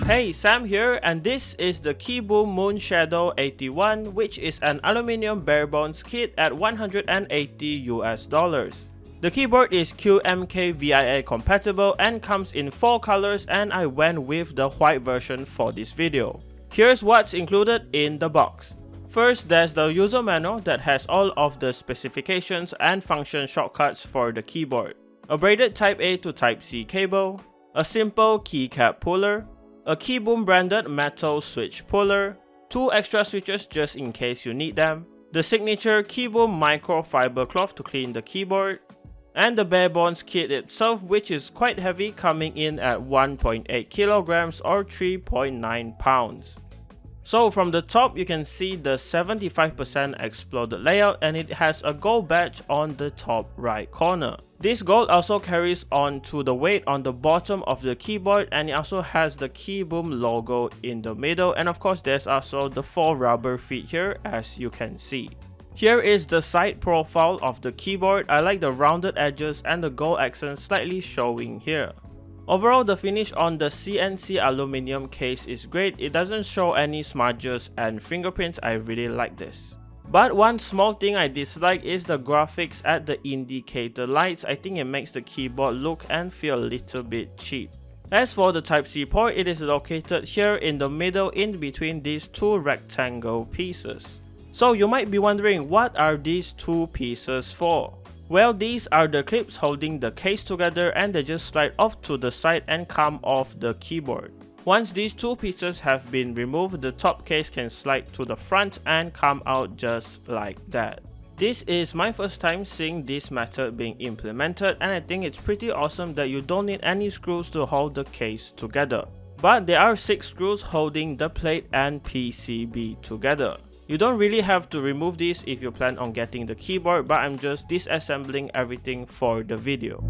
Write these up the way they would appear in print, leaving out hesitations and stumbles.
Hey, Sam here, and this is the KiiBOOM MoonShadow 81, which is an aluminium bare bones kit at $180 US. The keyboard is QMK VIA compatible and comes in 4 colors, and I went with the white version for this video. Here's what's included in the box. First, there's the user manual that has all of the specifications and function shortcuts for the keyboard. A braided Type A to Type C cable, a simple keycap puller, a KiiBOOM branded metal switch puller, 2 extra switches just in case you need them, the signature KiiBOOM microfiber cloth to clean the keyboard, and the bare bones kit itself, which is quite heavy, coming in at 1.8 kilograms or 3.9 pounds. So from the top you can see the 75% exploded layout, and it has a gold badge on the top right corner. This gold also carries on to the weight on the bottom of the keyboard, and it also has the KiiBOOM logo in the middle, and of course there's also the 4 rubber feet here, as you can see. Here is the side profile of the keyboard. I like the rounded edges and the gold accents slightly showing here. Overall, the finish on the CNC aluminum case is great. It doesn't show any smudges and fingerprints. I really like this. But one small thing I dislike is the graphics at the indicator lights. I think it makes the keyboard look and feel a little bit cheap. As for the Type-C port, it is located here in the middle in between these 2 rectangle pieces. So you might be wondering, what are these 2 pieces for? Well, these are the clips holding the case together, and they just slide off to the side and come off the keyboard. Once these 2 pieces have been removed, the top case can slide to the front and come out just like that. This is my first time seeing this method being implemented, and I think it's pretty awesome that you don't need any screws to hold the case together. But there are 6 screws holding the plate and PCB together. You don't really have to remove these if you plan on getting the keyboard, but I'm just disassembling everything for the video.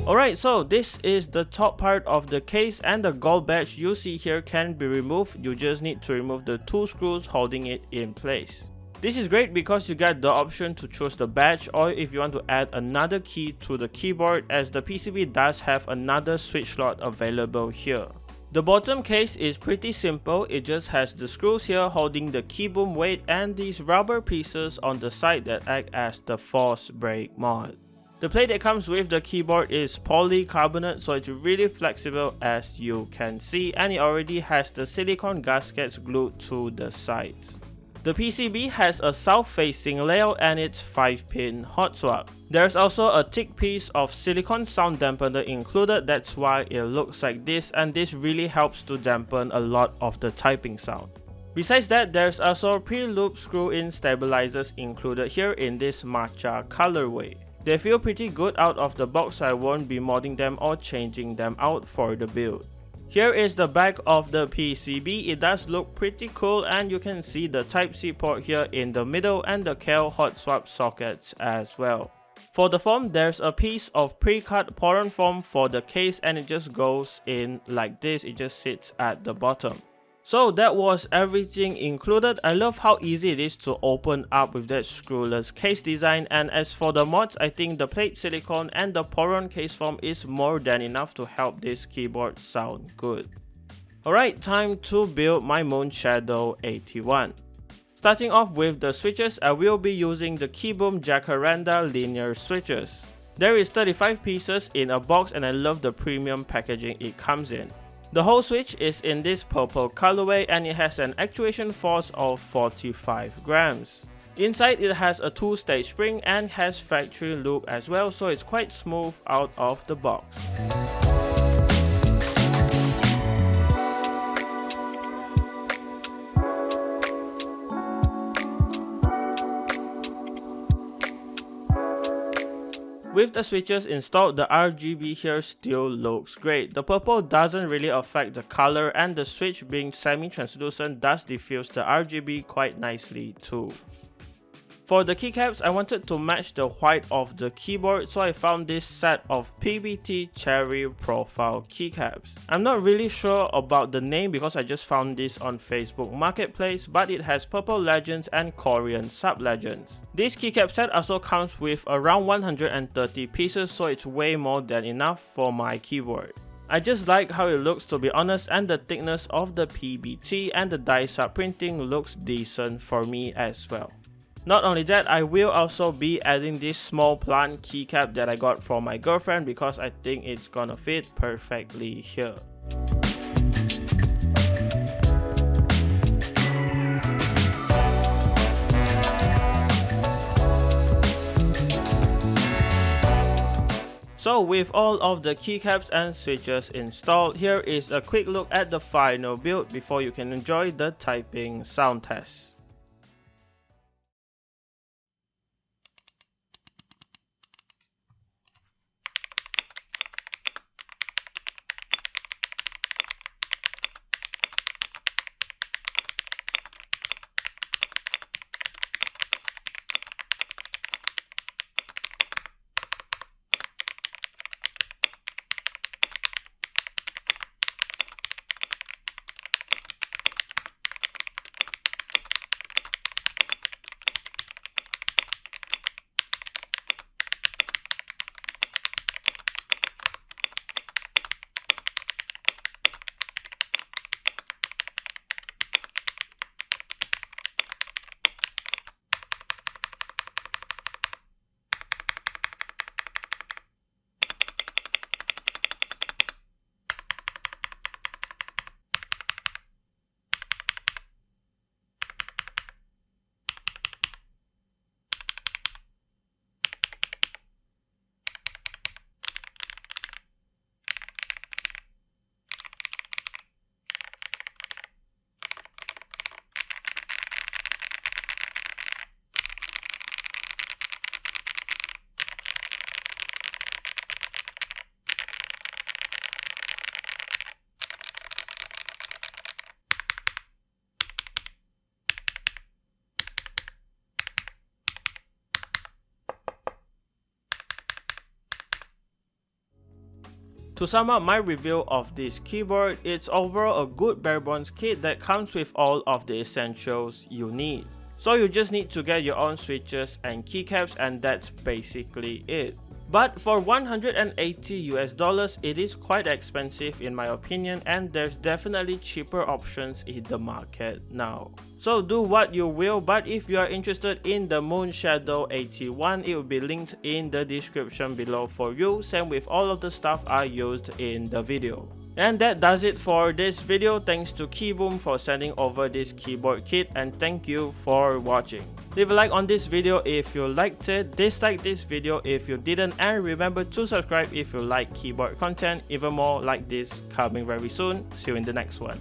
Alright, so this is the top part of the case, and the gold badge you see here can be removed. You just need to remove the 2 screws holding it in place. This is great because you get the option to choose the badge, or if you want to add another key to the keyboard, as the PCB does have another switch slot available here. The bottom case is pretty simple. It just has the screws here holding the KiiBOOM weight and these rubber pieces on the side that act as the force brake mod. The plate that comes with the keyboard is polycarbonate, so it's really flexible as you can see, and it already has the silicone gaskets glued to the sides. The PCB has a south-facing layout and it's 5-pin hot swap. There's also a thick piece of silicone sound dampener included. That's why it looks like this, and this really helps to dampen a lot of the typing sound. Besides that, there's also pre-loop screw-in stabilizers included here in this matcha colorway. They feel pretty good out of the box, so I won't be modding them or changing them out for the build. Here is the back of the PCB. It does look pretty cool, and you can see the Type-C port here in the middle and the Cal hot swap sockets as well. For the foam, there's a piece of pre-cut Poron foam for the case, and it just goes in like this. It just sits at the bottom. So that was everything included. I love how easy it is to open up with that screwless case design, and as for the mods, I think the plate silicone and the Poron case foam is more than enough to help this keyboard sound good. Alright, time to build my MoonShadow 81. Starting off with the switches, I will be using the KiiBOOM Jacaranda linear switches. There is 35 pieces in a box, and I love the premium packaging it comes in. The whole switch is in this purple colorway, and it has an actuation force of 45 grams. Inside, it has a 2-stage spring and has factory loop as well, so it's quite smooth out of the box. With the switches installed, the RGB here still looks great. The purple doesn't really affect the color, and the switch being semi-translucent does diffuse the RGB quite nicely too. For the keycaps, I wanted to match the white of the keyboard, so I found this set of PBT Cherry Profile keycaps. I'm not really sure about the name because I just found this on Facebook Marketplace, but it has purple legends and Korean sub-legends. This keycap set also comes with around 130 pieces, so it's way more than enough for my keyboard. I just like how it looks, to be honest, and the thickness of the PBT and the die sub printing looks decent for me as well. Not only that, I will also be adding this small plant keycap that I got from my girlfriend because I think it's gonna fit perfectly here. So with all of the keycaps and switches installed, here is a quick look at the final build before you can enjoy the typing sound test. To sum up my review of this keyboard, it's overall a good bare bones kit that comes with all of the essentials you need. So you just need to get your own switches and keycaps, and that's basically it. But for $180 it is quite expensive in my opinion, and there's definitely cheaper options in the market now. So do what you will, but if you are interested in the MoonShadow 81, it will be linked in the description below for you, same with all of the stuff I used in the video. And that does it for this video. Thanks to KiiBOOM for sending over this keyboard kit, and thank you for watching. Leave a like on this video if you liked it, dislike this video if you didn't, and remember to subscribe if you like keyboard content. Even more like this coming very soon. See you in the next one.